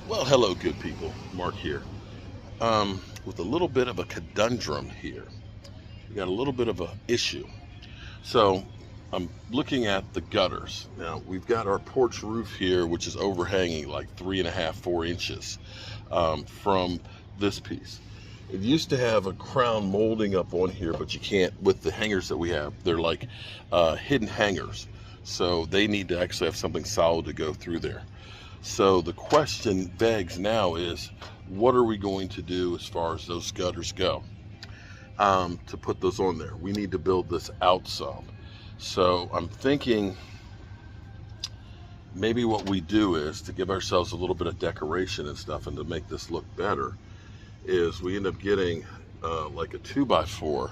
Well, hello, good people. Mark here. With a little bit of a conundrum here. We got a little bit of an issue. So, I'm looking at the gutters. Now, we've got our porch roof here, which is overhanging like 3.5, 4 inches from this piece. It used to have a crown molding up on here, but you can't with the hangers that we have. They're like hidden hangers. So, they need to actually have something solid to go through there. So the question begs now is, what are we going to do as far as those gutters go to put those on there? We need to build this out some. So I'm thinking maybe what we do is to give ourselves a little bit of decoration and stuff and to make this look better is we end up getting like a 2x4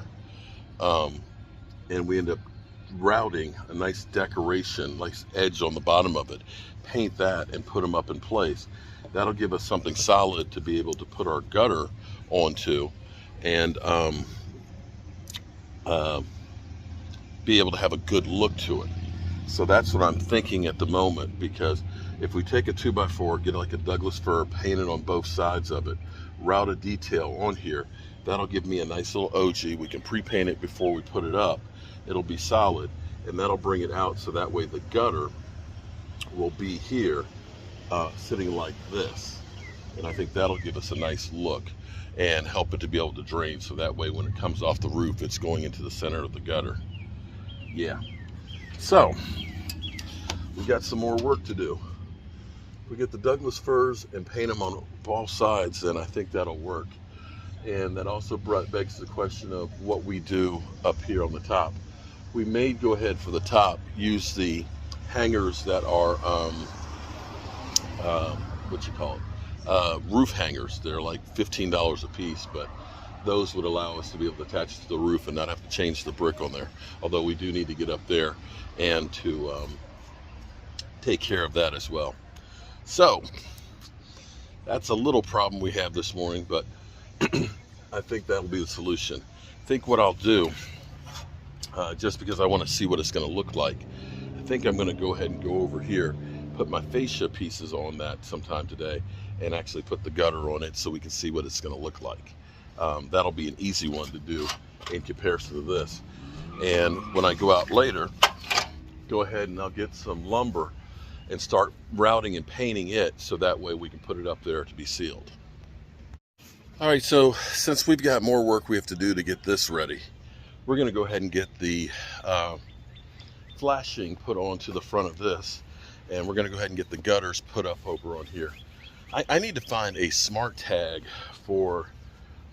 and we end up routing a nice decoration, nice edge on the bottom of it, paint that and put them up in place. That'll give us something solid to be able to put our gutter onto and be able to have a good look to it. So that's what I'm thinking at the moment, because if we take a 2x4, get like a Douglas fir, paint it on both sides of it, route a detail on here, that'll give me a nice little OG. We can pre-paint it before we put it up. It'll be solid, and that'll bring it out so that way the gutter will be here sitting like this, and I think that'll give us a nice look and help it to be able to drain, so that way when it comes off the roof it's going into the center of the gutter. Yeah, so we got some more work to do. We get the Douglas firs and paint them on all sides, and I think that'll work. And that also begs the question of what we do up here on the top. We may go ahead for the top, use the hangers that are roof hangers. They're like $15 a piece, but those would allow us to be able to attach to the roof and not have to change the brick on there, although we do need to get up there and to take care of that as well. So that's a little problem we have this morning, but I think that'll be the solution. I think what I'll do, just because I want to see what it's going to look like, I think I'm going to go ahead and go over here, put my fascia pieces on that sometime today, and actually put the gutter on it so we can see what it's going to look like. That'll be an easy one to do in comparison to this. And when I go out later, go ahead and I'll get some lumber and start routing and painting it so that way we can put it up there to be sealed. All right, so since we've got more work we have to do to get this ready, we're going to go ahead and get the flashing put onto the front of this, and we're going to go ahead and get the gutters put up over on here. I need to find a smart tag for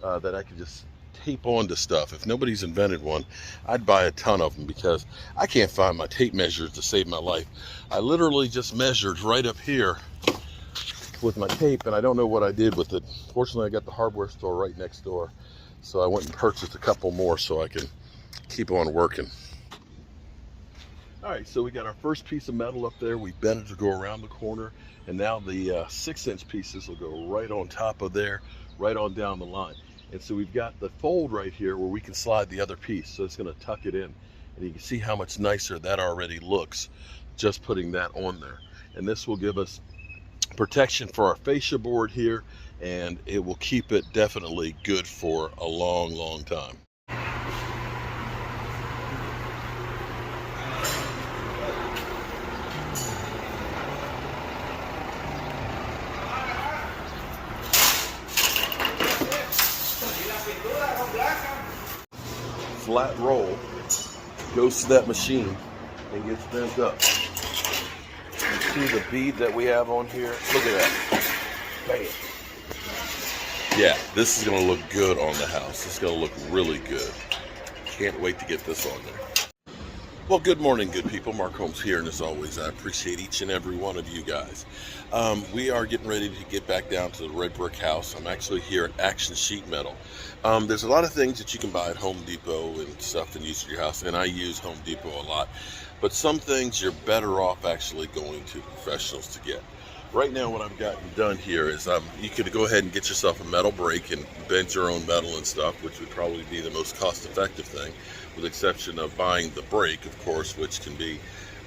that I can just tape onto stuff. If nobody's invented one, I'd buy a ton of them, because I can't find my tape measures to save my life. I literally just measured right up here with my tape, and I don't know what I did with it. Fortunately, I got the hardware store right next door, so I went and purchased a couple more so I can keep on working. All right, so we got our first piece of metal up there. We bent it to go around the corner, and now the 6-inch pieces will go right on top of there, right on down the line. And so we've got the fold right here where we can slide the other piece, so it's going to tuck it in, and you can see how much nicer that already looks just putting that on there. And this will give us protection for our fascia board here, and it will keep it definitely good for a long time. Flat roll goes to that machine and gets bent up. You see the bead that we have on here? Look at that. Bam. Yeah, this is going to look good on the house. It's going to look really good. Can't wait to get this on there. Well, good morning, good people. Mark Holmes here, and as always, I appreciate each and every one of you guys. We are getting ready to get back down to the red brick house. I'm actually here at Action Sheet Metal. There's a lot of things that you can buy at Home Depot and stuff and use for your house, and I use Home Depot a lot. But some things you're better off actually going to professionals to get. Right now, what I've gotten done here is you could go ahead and get yourself a metal brake and bend your own metal and stuff, which would probably be the most cost-effective thing, with the exception of buying the brake, of course, which can be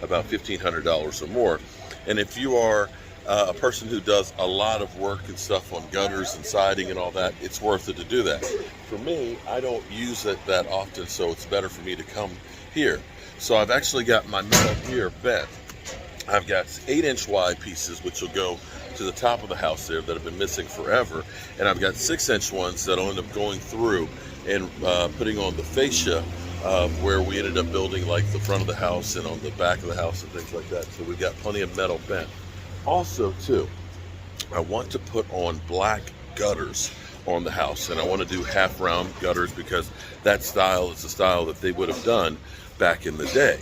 about $1,500 or more. And if you are a person who does a lot of work and stuff on gutters and siding and all that, it's worth it to do that. For me, I don't use it that often, so it's better for me to come here. So I've actually got my metal here bent. I've got 8-inch wide pieces, which will go to the top of the house there that have been missing forever. And I've got 6-inch ones that'll end up going through and putting on the fascia where we ended up building like the front of the house and on the back of the house and things like that. So we've got plenty of metal bent. Also too, I want to put on black gutters on the house, and I want to do half round gutters because that style is the style that they would have done back in the day.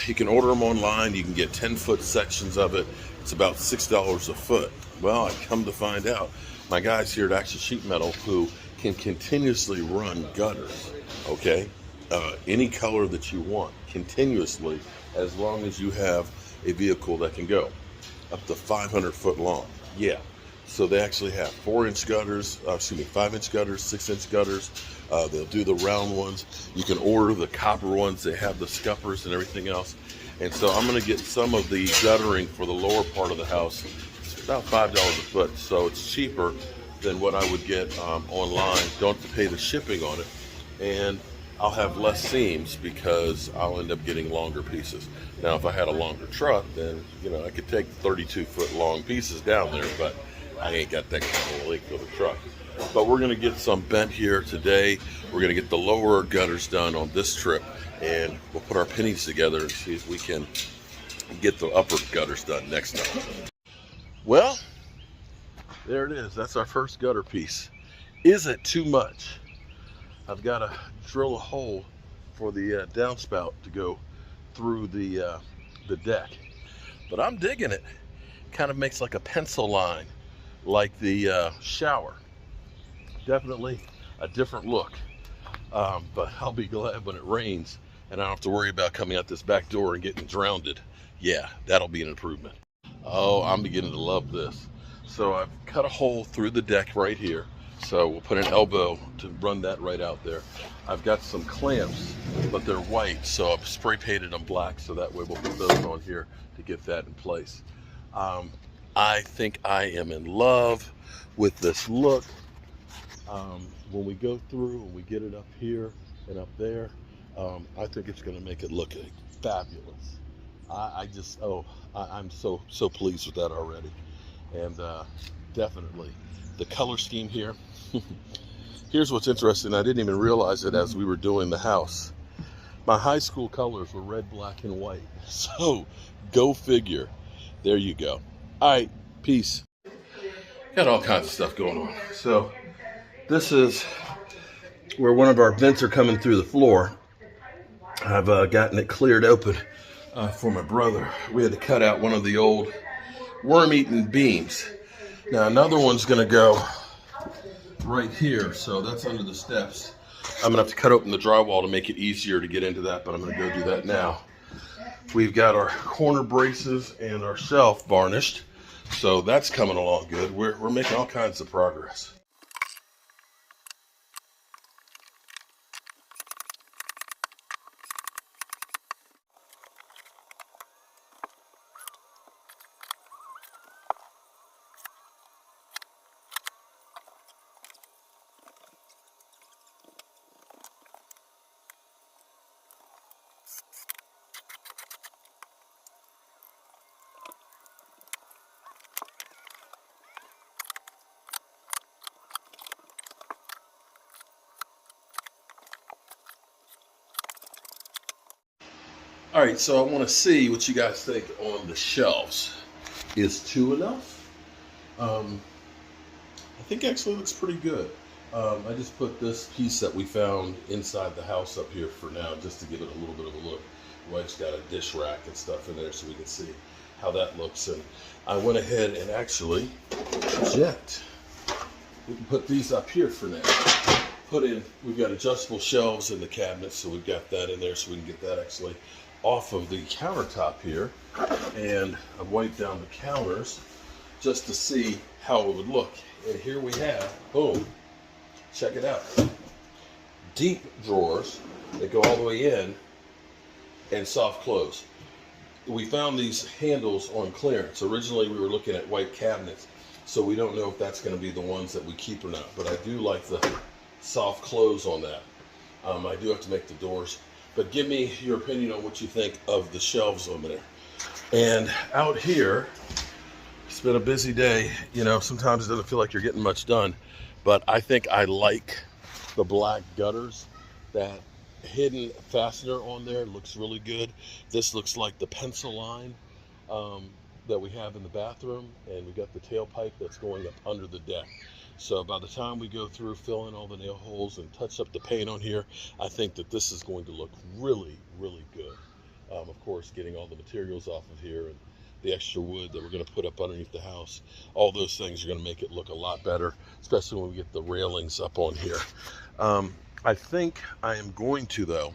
You can order them online. You can get 10-foot sections of it. It's about $6 a foot. Well, I come to find out, my guys here at Action Sheet Metal who can continuously run gutters, okay? Any color that you want, continuously, as long as you have a vehicle that can go up to 500 foot long. Yeah. So they actually have 4-inch gutters, 5-inch gutters, 6-inch gutters. They'll do the round ones. You can order the copper ones. They have the scuppers and everything else. And so I'm going to get some of the guttering for the lower part of the house. It's about $5 a foot, so it's cheaper than what I would get online. Don't have to pay the shipping on it. And I'll have less seams because I'll end up getting longer pieces. Now, if I had a longer truck, then, you know, I could take 32-foot long pieces down there, but I ain't got that kind of length of a truck. But we're going to get some bent here today. We're going to get the lower gutters done on this trip, and we'll put our pennies together and see if we can get the upper gutters done next time. Well, there it is. That's our first gutter piece. Is it too much? I've got to drill a hole for the downspout to go through the deck. But I'm digging it. Kind of makes like a pencil line, like the shower. Definitely a different look. But I'll be glad when it rains and I don't have to worry about coming out this back door and getting drowned. Yeah, that'll be an improvement. Oh, I'm beginning to love this. So I've cut a hole through the deck right here. So we'll put an elbow to run that right out there. I've got some clamps, but they're white, so I've spray painted them black, so that way we'll put those on here to get that in place. I think I am in love with this look. When we go through and we get it up here and up there, I think it's going to make it look fabulous. I'm so pleased with that already. And definitely the color scheme here. Here's what's interesting. I didn't even realize it as we were doing the house. My high school colors were red, black, and white. So go figure. There you go. All right, peace. Got all kinds of stuff going on. So this is where one of our vents are coming through the floor. I've gotten it cleared open for my brother. We had to cut out one of the old worm-eaten beams. Now another one's gonna go right here, so that's under the steps. I'm gonna have to cut open the drywall to make it easier to get into that, but I'm gonna go do that now. We've got our corner braces and our shelf varnished, so that's coming along good. We're making all kinds of progress. All right, so I want to see what you guys think on the shelves. Is 2 enough? I think actually looks pretty good. I just put this piece that we found inside the house up here for now, just to give it a little bit of a look. Wife's got a dish rack and stuff in there so we can see how that looks. And I went ahead and actually project. We can put these up here for now. We've got adjustable shelves in the cabinets, so we've got that in there so we can get that actually off of the countertop here. And I've wiped down the counters just to see how it would look. And here we have, boom, check it out. Deep drawers that go all the way in and soft close. we found these handles on clearance. Originally we were looking at white cabinets, so we don't know if that's going to be the ones that we keep or not, but I do like the soft close on that. I do have to make the doors, but give me your opinion on what you think of the shelves over there. And out here, it's been a busy day. You know, sometimes it doesn't feel like you're getting much done, but I think I like the black gutters. That hidden fastener on there looks really good. This looks like the pencil line that we have in the bathroom, and we got the tailpipe that's going up under the deck. So by the time we go through, fill in all the nail holes and touch up the paint on here, I think that this is going to look really, really good. Of course, getting all the materials off of here and the extra wood that we're going to put up underneath the house, all those things are going to make it look a lot better, especially when we get the railings up on here. I think I am going to, though,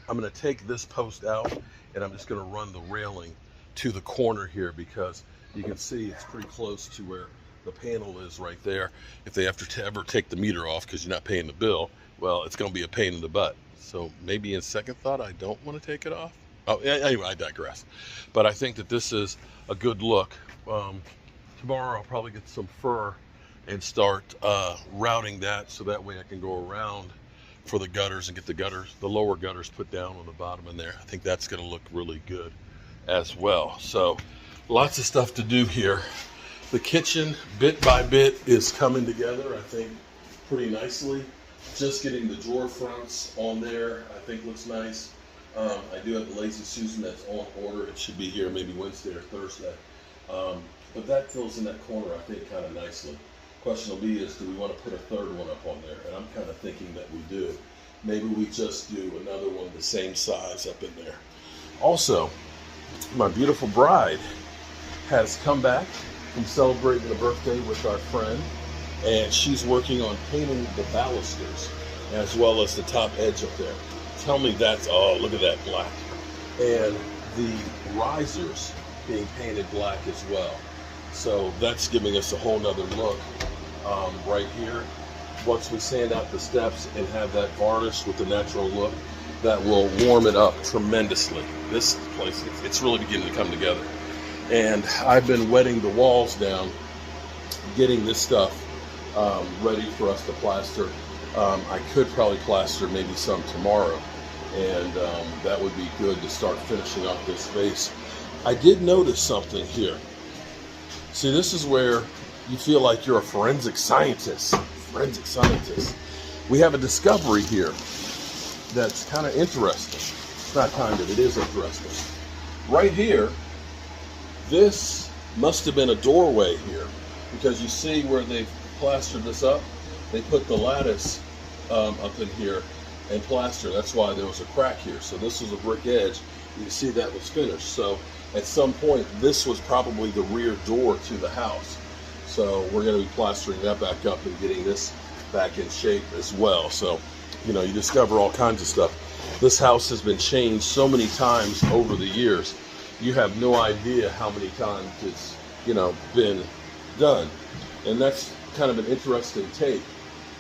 I'm going to take this post out and I'm just going to run the railing to the corner here, because you can see it's pretty close to where the panel is right there. If they have to ever take the meter off because you're not paying the bill, well, it's going to be a pain in the butt. So maybe in second thought, I don't want to take it off. Oh, anyway, I digress. But I think that this is a good look. Tomorrow I'll probably get some fur and start routing that, so that way I can go around for the gutters and get the lower gutters put down on the bottom in there. I think that's going to look really good as well. So lots of stuff to do here. The kitchen, bit by bit, is coming together, I think, pretty nicely. Just getting the drawer fronts on there, I think looks nice. I do have the Lazy Susan that's on order. It should be here maybe Wednesday or Thursday. But that fills in that corner, I think, kind of nicely. Question will be is, do we want to put a third one up on there? And I'm kind of thinking that we do. Maybe we just do another one the same size up in there. Also, my beautiful bride has come back from celebrating a birthday with our friend, and she's working on painting the balusters as well as the top edge up there. Tell me that's, oh, look at that black. And the risers being painted black as well. So that's giving us a whole nother look right here. Once we sand out the steps and have that varnish with the natural look, that will warm it up tremendously. This place, it's really beginning to come together. And I've been wetting the walls down, getting this stuff ready for us to plaster. I could probably plaster maybe some tomorrow, and that would be good to start finishing off this space. I did notice something here. See, this is where you feel like you're a forensic scientist. We have a discovery here that's kind of interesting. It's not kind of, it is interesting. Right here, this must have been a doorway here, because you see where they've plastered this up? They put the lattice up in here and plaster. That's why there was a crack here. So this was a brick edge. You can see that was finished. So at some point, this was probably the rear door to the house. So we're going to be plastering that back up and getting this back in shape as well. So, you know, you discover all kinds of stuff. This house has been changed so many times over the years. You have no idea how many times it's, you know, been done. And that's kind of an interesting take,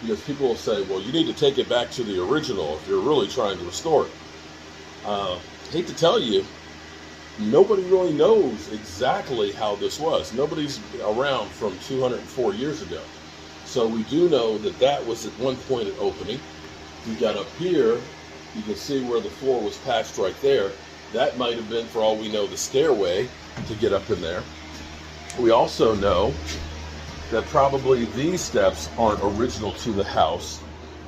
because people will say, well, you need to take it back to the original if you're really trying to restore it. Hate to tell you, nobody really knows exactly how this was. Nobody's around from 204 years ago. So we do know that that was at one point an opening. We got up here, you can see where the floor was patched right there. That might have been, for all we know, the stairway to get up in there. We also know that probably these steps aren't original to the house,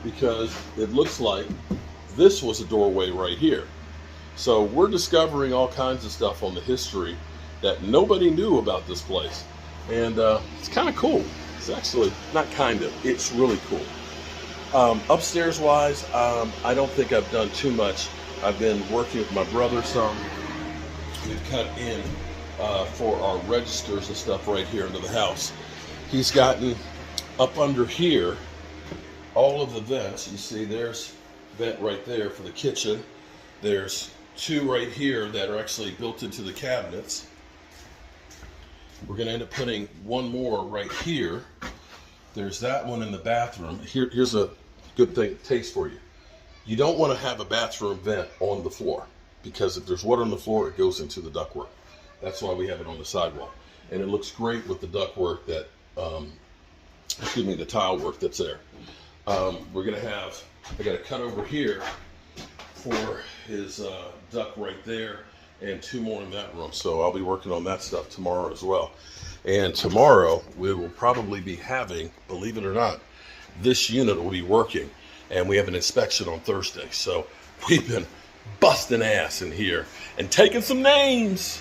because it looks like this was a doorway right here. So we're discovering all kinds of stuff on the history that nobody knew about this place. And it's kind of cool. It's actually not kind of, it's really cool. Upstairs wise, I don't think I've done too much. I've been working with my brother some. We've cut in for our registers and stuff right here into the house. He's gotten up under here all of the vents. You see there's vent right there for the kitchen. There's two right here that are actually built into the cabinets. We're going to end up putting one more right here. There's that one in the bathroom. Here's a good thing, taste for you. You don't want to have a bathroom vent on the floor. because if there's water on the floor, it goes into the ductwork. That's why we have it on the sidewall. And it looks great with the ductwork that, the tile work that's there. We're gonna have, I got a cut over here for his duct right there, and 2 more in that room. So I'll be working on that stuff tomorrow as well. And tomorrow we will probably be having, believe it or not, this unit will be working, and we have an inspection on Thursday. So we've been busting ass in here and taking some names.